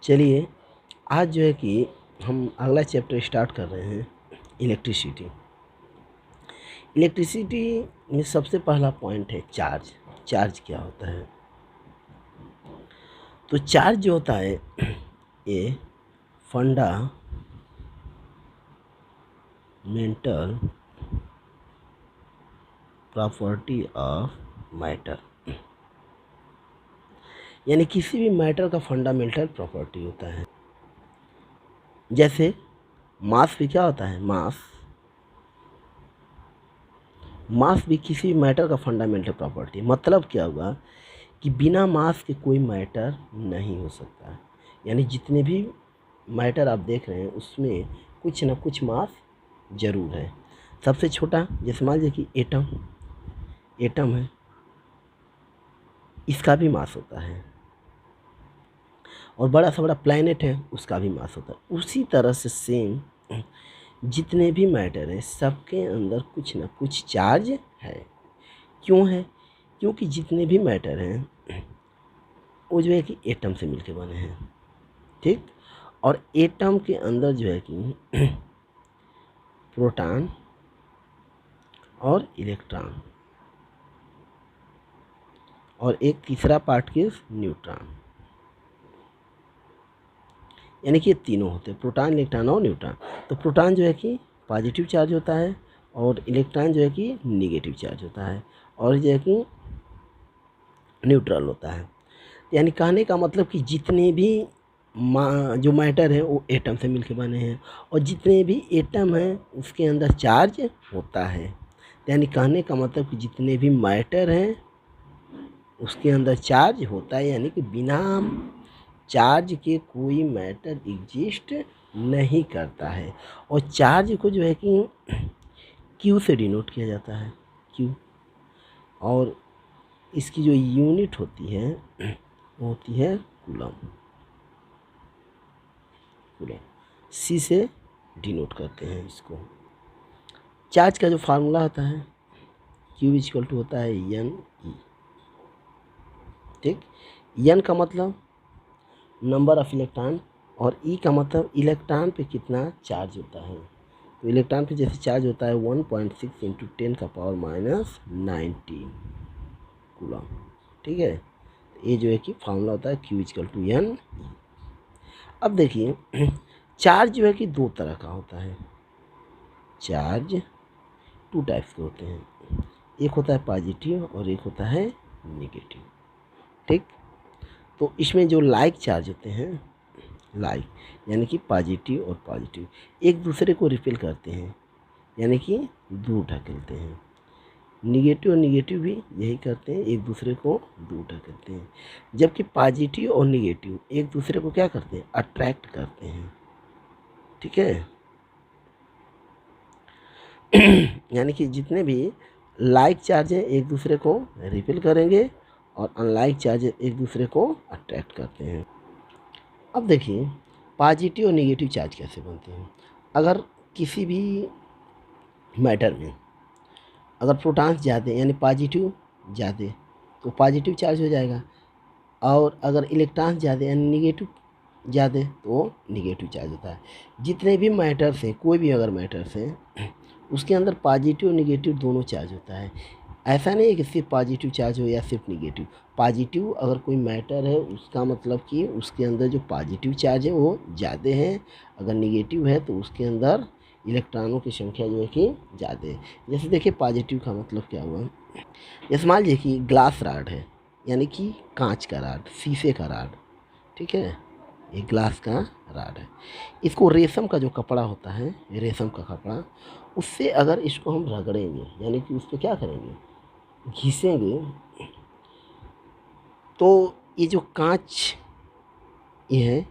चलिए आज जो है कि हम अगला चैप्टर स्टार्ट कर रहे हैं इलेक्ट्रिसिटी। इलेक्ट्रिसिटी में सबसे पहला पॉइंट है चार्ज। चार्ज क्या होता है? तो चार्ज जो होता है ये फंडामेंटल प्रॉपर्टी ऑफ मैटर, यानी किसी भी मैटर का फंडामेंटल प्रॉपर्टी होता है। जैसे मास भी क्या होता है? मास भी किसी भी मैटर का फंडामेंटल प्रॉपर्टी। मतलब क्या हुआ कि बिना मास के कोई मैटर नहीं हो सकता। यानी जितने भी मैटर आप देख रहे हैं उसमें कुछ ना कुछ मास ज़रूर है। सबसे छोटा जैसे मान लीजिए कि एटम है, इसका भी मास होता है, और बड़ा सा बड़ा प्लैनेट है उसका भी मास होता है। उसी तरह से सेम जितने भी मैटर हैं सबके अंदर कुछ ना कुछ चार्ज है। क्यों है? क्योंकि जितने भी मैटर हैं वो जो है कि एटम से मिलके बने हैं, ठीक। और एटम के अंदर जो है कि प्रोटॉन और इलेक्ट्रॉन और एक तीसरा पार्ट के न्यूट्रॉन, यानी कि ये तीनों होते हैं, प्रोटॉन, इलेक्ट्रॉन और न्यूट्रॉन। तो प्रोटॉन जो है कि पॉजिटिव चार्ज होता है और इलेक्ट्रॉन जो है कि निगेटिव चार्ज होता है और जो है कि न्यूट्रल होता है। यानी कहने का मतलब कि जितने भी जो मैटर है वो एटम से मिलके बने हैं और जितने भी एटम हैं उसके अंदर चार्ज होता है। यानी कहने का मतलब कि जितने भी मैटर हैं उसके अंदर चार्ज होता है, यानी कि बिना चार्ज के कोई मैटर एग्जिस्ट नहीं करता है। और चार्ज को जो है कि क्यू से डिनोट किया जाता है, क्यू। और इसकी जो यूनिट होती है वो होती है कूलम। सी से डिनोट करते हैं इसको। चार्ज का जो फार्मूला होता है क्यू इक्वल टू होता है एन ई, ठीक। एन का मतलब नंबर ऑफ इलेक्ट्रॉन और ई का मतलब इलेक्ट्रॉन पे कितना चार्ज होता है। तो इलेक्ट्रॉन पे जैसे चार्ज होता है 1.6 इंटू 10⁻⁹ कूलम, ठीक है। ये जो है कि फार्मूला होता है क्यू इक्वल टू एन। अब देखिए चार्ज जो है कि दो तरह का होता है। चार्ज टू टाइप्स के होते हैं, एक होता है पॉजिटिव और एक होता है नेगेटिव, ठीक। तो इसमें जो लाइक चार्ज होते हैं, लाइक यानी कि पॉजिटिव और पॉजिटिव एक दूसरे को रिपेल करते हैं, यानी कि दूर ढकेलते हैं। निगेटिव और निगेटिव भी यही करते हैं, एक दूसरे को दूर ढकेलते हैं। जबकि पॉजिटिव और निगेटिव एक दूसरे को क्या करते हैं? अट्रैक्ट करते हैं, ठीक है। यानी कि जितने भी लाइक चार्ज हैं एक दूसरे को रिपेल करेंगे और अनलाइक चार्ज एक दूसरे को अट्रैक्ट करते हैं। अब देखिए पॉजिटिव और नेगेटिव चार्ज कैसे बनते हैं। अगर किसी भी मैटर में अगर प्रोटॉन्स ज़्यादा यानी पॉजिटिव ज़्यादा तो पॉजिटिव चार्ज हो जाएगा, और अगर इलेक्ट्रॉन्स ज़्यादा यानी निगेटिव ज़्यादा तो निगेटिव चार्ज होता है। जितने भी मैटर्स हैं, कोई भी अगर मैटर्स हैं उसके अंदर पॉजिटिव और निगेटिव दोनों चार्ज होता है। ऐसा नहीं है कि सिर्फ पॉजिटिव चार्ज हो या सिर्फ निगेटिव। पॉजिटिव अगर कोई मैटर है उसका मतलब कि उसके अंदर जो पॉजिटिव चार्ज है वो ज़्यादा है, अगर निगेटिव है तो उसके अंदर इलेक्ट्रॉनों की संख्या जो है कि ज़्यादा है। जैसे देखिए पॉजिटिव का मतलब क्या हुआ, जैसे मान लीजिए कि ग्लास रॉड है, यानी कि कांच का रॉड, शीशे का रॉड, ठीक है। ये ग्लास का रॉड है। इसको रेशम का जो कपड़ा होता है, रेशम का कपड़ा, उससे अगर इसको हम रगड़ेंगे यानी कि उस पर क्या करेंगे, घिसेंगे, तो ये जो कांच ये है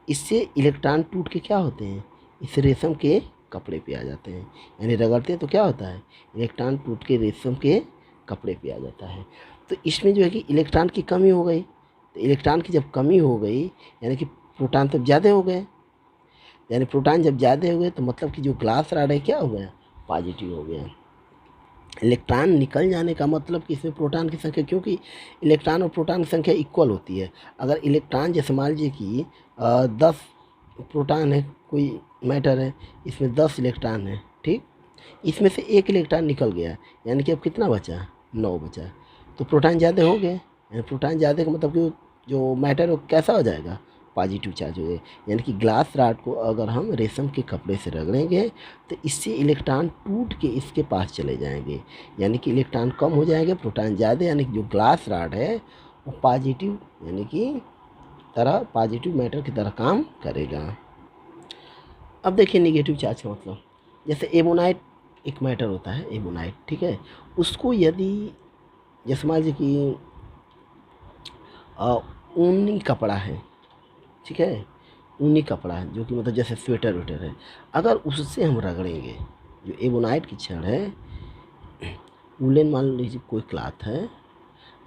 इससे इलेक्ट्रॉन टूट के क्या होते हैं, इस रेशम के कपड़े पे आ जाते हैं। यानी रगड़ते हैं तो क्या होता है, इलेक्ट्रॉन टूट के रेशम के कपड़े पे आ जाता है। तो इसमें जो है कि इलेक्ट्रॉन की कमी हो गई। तो इलेक्ट्रॉन की जब कमी हो गई यानी कि प्रोटॉन तब ज़्यादा हो गए, यानी प्रोटॉन जब ज़्यादा हो गए तो मतलब कि जो ग्लास रॉड है क्या हो गया, पॉजिटिव हो गया। इलेक्ट्रॉन निकल जाने का मतलब कि इसमें प्रोटॉन की संख्या, क्योंकि इलेक्ट्रॉन और प्रोटॉन की संख्या इक्वल होती है। अगर इलेक्ट्रॉन जैसे मान लीजिए कि 10 प्रोटॉन है, कोई मैटर है, इसमें 10 इलेक्ट्रॉन है, ठीक, इसमें से एक इलेक्ट्रॉन निकल गया, यानी कि अब कितना बचा, 9 बचा, तो प्रोटॉन ज़्यादा हो गए, यानी प्रोटॉन ज़्यादा का मतलब कि जो मैटर है वो कैसा हो जाएगा, पॉजिटिव चार्ज हो जाए। यानी कि ग्लास रॉड को अगर हम रेशम के कपड़े से रगड़ेंगे तो इससे इलेक्ट्रॉन टूट के इसके पास चले जाएंगे, यानी कि इलेक्ट्रॉन कम हो जाएंगे, प्रोटॉन ज़्यादा, यानी कि जो ग्लास रॉड है वो पॉजिटिव, यानी कि तरह पॉजिटिव मैटर की तरह काम करेगा। अब देखिए निगेटिव चार्ज का मतलब, जैसे एमोनाइट एक मैटर होता है, एमोनाइट, ठीक है, उसको यदि जैसे मान लीजिए कि ऊनी कपड़ा है, ठीक है, ऊनी कपड़ा है जो कि मतलब जैसे स्वेटर वेटर है, अगर उससे हम रगड़ेंगे, जो एबोनाइट की छड़ है, वुलन मान लीजिए कोई क्लॉथ है,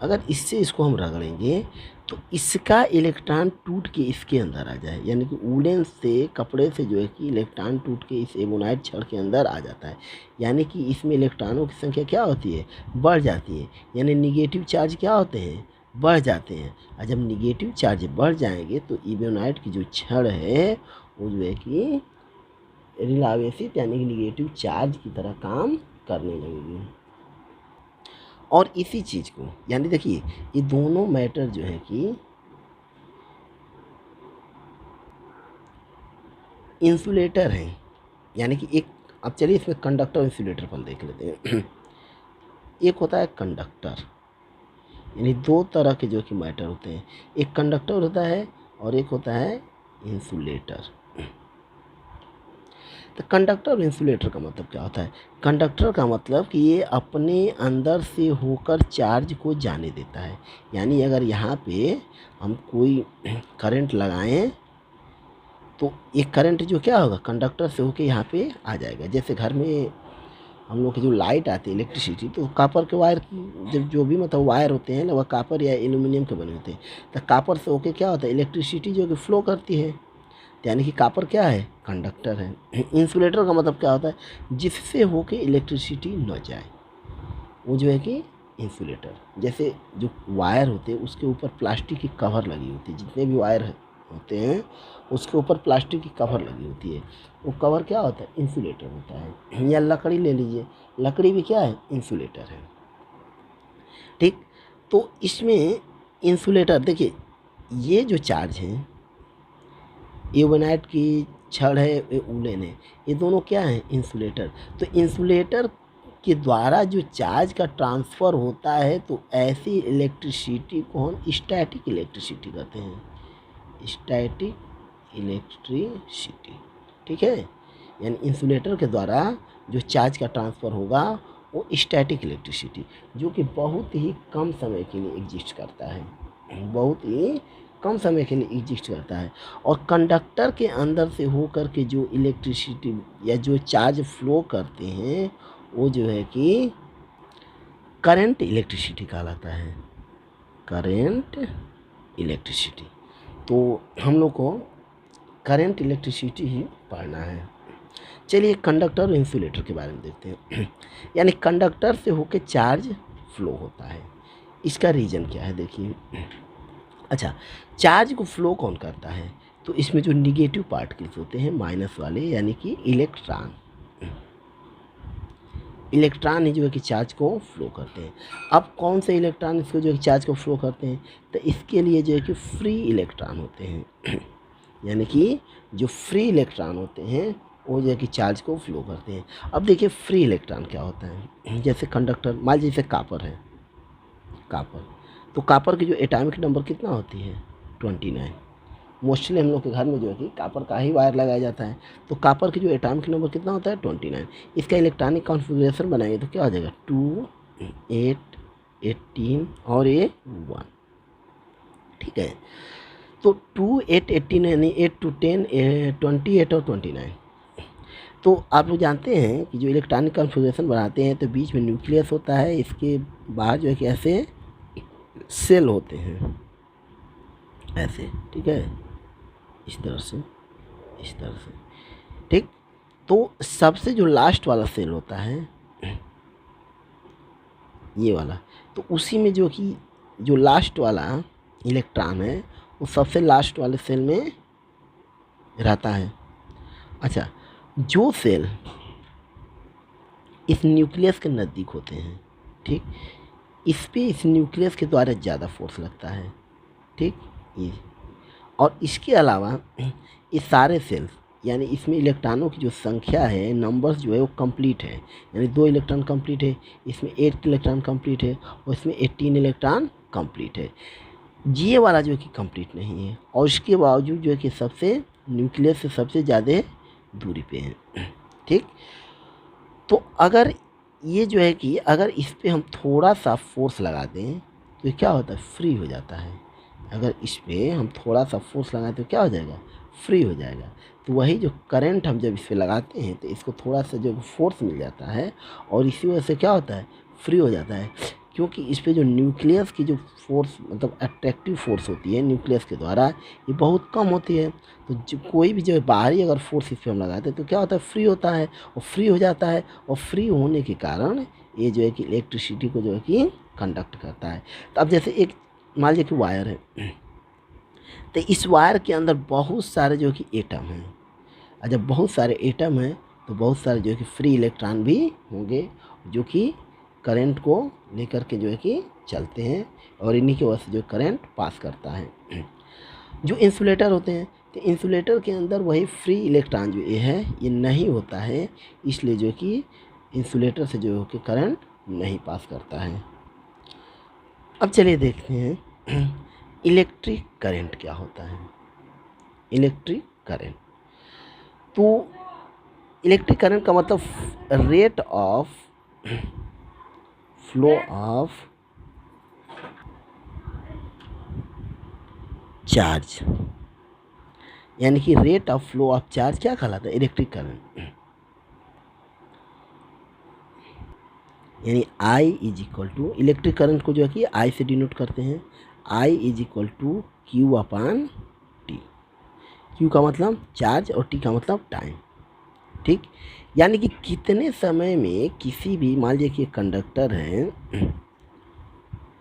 अगर इससे इसको हम रगड़ेंगे तो इसका इलेक्ट्रॉन टूट के इसके अंदर आ जाए, यानी कि वुलन से कपड़े से जो है कि इलेक्ट्रॉन टूट के इस एबोनाइट छड़ के अंदर आ जाता है, यानी कि इसमें इलेक्ट्रॉनों की संख्या क्या होती है, बढ़ जाती है, यानी निगेटिव चार्ज क्या होते हैं, बढ़ जाते हैं। और जब निगेटिव चार्ज बढ़ जाएंगे तो एबोनाइट की जो छड़ है वो जो है कि रिलावेसिट यानी कि निगेटिव चार्ज की तरह काम करने लगेगी। और इसी चीज़ को, यानी देखिए ये दोनों मैटर जो है कि इंसुलेटर हैं, यानी कि एक, अब चलिए इसमें कंडक्टर इंसुलेटर पर देख लेते हैं। एक होता है कंडक्टर, यानी दो तरह के जो कि मैटर होते हैं, एक कंडक्टर होता है और एक होता है इंसुलेटर। तो कंडक्टर और इंसुलेटर का मतलब क्या होता है, कंडक्टर का मतलब कि ये अपने अंदर से होकर चार्ज को जाने देता है, यानी अगर यहाँ पे हम कोई करंट लगाएं तो एक करंट जो क्या होगा कंडक्टर से होकर यहाँ पे आ जाएगा। जैसे घर में हम लोग की जो लाइट आती है इलेक्ट्रिसिटी, तो कापर के वायर की जब जो भी मतलब वायर होते हैं ना वह कापर या एल्यूमिनियम के बने होते हैं, तो कापर से होके क्या होता है इलेक्ट्रिसिटी जो कि फ्लो करती है, यानी कि कापर क्या है, कंडक्टर है। इंसुलेटर का मतलब क्या होता है, जिससे होके इलेक्ट्रिसिटी न जाए, वो जो है कि इंसुलेटर। जैसे जो वायर होते हैं उसके ऊपर प्लास्टिक की कवर लगी होती है, जितने भी वायर होते हैं उसके ऊपर प्लास्टिक की कवर लगी होती है, वो कवर क्या होता है, इंसुलेटर होता है। या लकड़ी ले लीजिए, लकड़ी भी क्या है, इंसुलेटर है, ठीक। तो इसमें इंसुलेटर देखिए, ये जो चार्ज हैं, एवोनाइट की छड़ है, ये उलेन है, ये दोनों क्या हैं, इंसुलेटर। तो इंसुलेटर के द्वारा जो चार्ज का ट्रांसफ़र होता है तो ऐसी इलेक्ट्रिसिटी को हम स्टैटिक इलेक्ट्रिसिटी कहते हैं, स्टैटिक इलेक्ट्रिसिटी, ठीक है। यानी इंसुलेटर के द्वारा जो चार्ज का ट्रांसफ़र होगा वो स्टैटिक इलेक्ट्रिसिटी, जो कि बहुत ही कम समय के लिए एग्जिस्ट करता है, बहुत ही कम समय के लिए एग्जिस्ट करता है। और कंडक्टर के अंदर से होकर के जो इलेक्ट्रिसिटी या जो चार्ज फ्लो करते हैं वो जो है कि करंट इलेक्ट्रिसिटी कहलाता है, करंट इलेक्ट्रिसिटी। तो हम लोग को करंट इलेक्ट्रिसिटी ही पढ़ना है। चलिए कंडक्टर और इंसुलेटर के बारे में देखते हैं। यानी कंडक्टर से होकर चार्ज फ्लो होता है, इसका रीज़न क्या है देखिए। अच्छा, चार्ज को फ्लो कौन करता है, तो इसमें जो निगेटिव पार्टिकल्स होते हैं माइनस वाले, यानी कि इलेक्ट्रॉन, इलेक्ट्रॉन ही जो है कि चार्ज को फ्लो करते हैं। अब कौन से इलेक्ट्रॉन इसको जो है चार्ज को फ्लो करते हैं, तो इसके लिए जो है कि फ्री इलेक्ट्रॉन होते हैं। यानी कि जो फ्री इलेक्ट्रॉन होते हैं वो जो है कि चार्ज को फ्लो करते हैं। अब देखिए फ्री इलेक्ट्रॉन क्या होता है, जैसे कंडक्टर मान लीजिए जैसे कापर है, कापर, तो कापर की जो एटॉमिक नंबर कितना होती है, 29। मोस्टली हम लोग के घर में जो है कि कापर का ही वायर लगाया जाता है, तो कापर की जो एटॉमिक नंबर कितना होता है, 29। इसका इलेक्ट्रॉनिक कॉन्फ़िगरेशन बनाएंगे तो क्या हो जाएगा, 2 8 18 और ये 1, ठीक है। तो 2 8 18 यानी 8 to 10 28 और 29। तो आप लोग जानते हैं कि जो इलेक्ट्रॉनिक कॉन्फ़िगरेशन बनाते हैं तो बीच में न्यूक्लियस होता है, इसके बाहर जो है कि ऐसे सेल होते हैं, ऐसे, ठीक है, इस तरह से, इस तरह से, ठीक। तो सबसे जो लास्ट वाला सेल होता है ये वाला। तो उसी में जो कि जो लास्ट वाला इलेक्ट्रॉन है वो सबसे लास्ट वाले सेल में रहता है। अच्छा, जो सेल इस न्यूक्लियस के नज़दीक होते हैं, ठीक, इस पे इस न्यूक्लियस के द्वारा ज़्यादा फोर्स लगता है, ठीक। ये और इसके अलावा ये सारे सेल्स, यानी इसमें इलेक्ट्रॉनों की जो संख्या है, नंबर्स जो है वो कंप्लीट है, यानी 2 इलेक्ट्रॉन कंप्लीट है, इसमें 8 इलेक्ट्रॉन कंप्लीट है और इसमें 18 इलेक्ट्रॉन कंप्लीट है। ये वाला जो है कि कंप्लीट नहीं है और इसके बावजूद जो है कि सबसे न्यूक्लियस से सबसे ज़्यादा दूरी पे है, ठीक। तो अगर ये जो है कि अगर इस पे हम थोड़ा सा फोर्स लगा दें तो ये क्या होता है, फ्री हो जाता है। अगर इस पे हम थोड़ा सा फोर्स लगाएं तो क्या हो जाएगा, फ्री हो जाएगा। तो वही जो करंट हम जब इस पे लगाते हैं तो इसको थोड़ा सा जो फोर्स मिल जाता है और इसी वजह से क्या होता है, फ्री हो जाता है। क्योंकि इस पे जो न्यूक्लियस की जो फोर्स मतलब अट्रैक्टिव फोर्स होती है न्यूक्लियस के द्वारा, ये बहुत कम होती है। तो जो कोई भी जो बाहरी अगर फोर्स इस पर हम लगाते हैं तो क्या होता है, फ्री होता है और फ्री हो जाता है और फ्री होने के कारण ये जो है कि इलेक्ट्रिसिटी को जो है कि कंडक्ट करता है। तो अब जैसे एक मान लीजिए कि वायर है, तो इस वायर के अंदर बहुत सारे जो कि एटम हैं, और जब बहुत सारे एटम हैं तो बहुत सारे जो है कि फ्री इलेक्ट्रॉन भी होंगे जो कि करंट को लेकर के जो है कि चलते हैं और इन्हीं की वजह से जो करंट पास करता है। जो इंसुलेटर होते हैं तो इंसुलेटर के अंदर वही फ्री इलेक्ट्रॉन जो ये है ये नहीं होता है, इसलिए जो कि इंसुलेटर से जो है कि करंट नहीं पास करता है। अब चलिए देखते हैं इलेक्ट्रिक करंट क्या होता है। इलेक्ट्रिक करंट, तो इलेक्ट्रिक करंट का मतलब rate of flow of charge, यानी कि rate of flow of charge क्या कहलाता है, इलेक्ट्रिक करंट। यानी I is equal to, electric current को जो है कि I से डिनोट करते हैं, I is equal to Q upon t. Q का मतलब चार्ज और T का मतलब टाइम, ठीक। यानी कि कितने समय में किसी भी, मान लीजिए कि कंडक्टर है,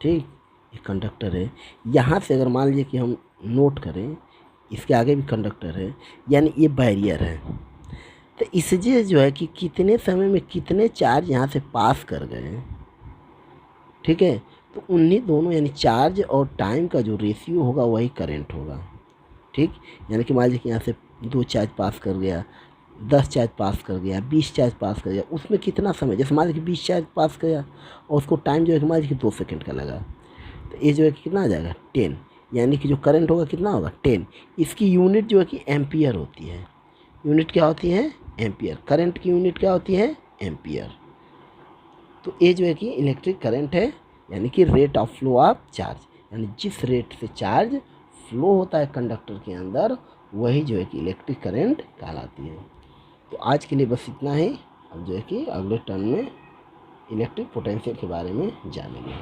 ठीक, ये कंडक्टर है, यहाँ से अगर मान लीजिए कि हम नोट करें इसके आगे भी कंडक्टर है, यानी ये बैरियर है। तो इससे जो है कि कितने समय में कितने चार्ज यहाँ से पास कर गए, ठीक है। तो उन्हीं दोनों यानी चार्ज और टाइम का जो रेशियो होगा वही करंट होगा, ठीक। यानी कि मान लीजिए कि यहाँ से 2 चार्ज पास कर गया, 10 चार्ज पास कर गया, 20 चार्ज पास कर गया, उसमें कितना समय, जैसे मान लीजिए कि 20 चार्ज पास किया और उसको टाइम जो है कि मान लीजिए कि 2 सेकंड का लगा, तो ये जो है कि कितना आ जाएगा 10, यानी कि जो करंट होगा कितना होगा 10। इसकी यूनिट जो है कि एम्पियर होती है। यूनिट क्या होती है, एम्पियर। करंट की यूनिट क्या होती है, एम्पियर। तो ये जो है कि इलेक्ट्रिक करंट है, यानी कि rate of flow of charge, यानी जिस रेट से चार्ज फ्लो होता है कंडक्टर के अंदर वही जो है कि इलेक्ट्रिक करंट कहलाती है। तो आज के लिए बस इतना ही। अब जो है कि अगले टर्न में इलेक्ट्रिक पोटेंशियल के बारे में जानेंगे।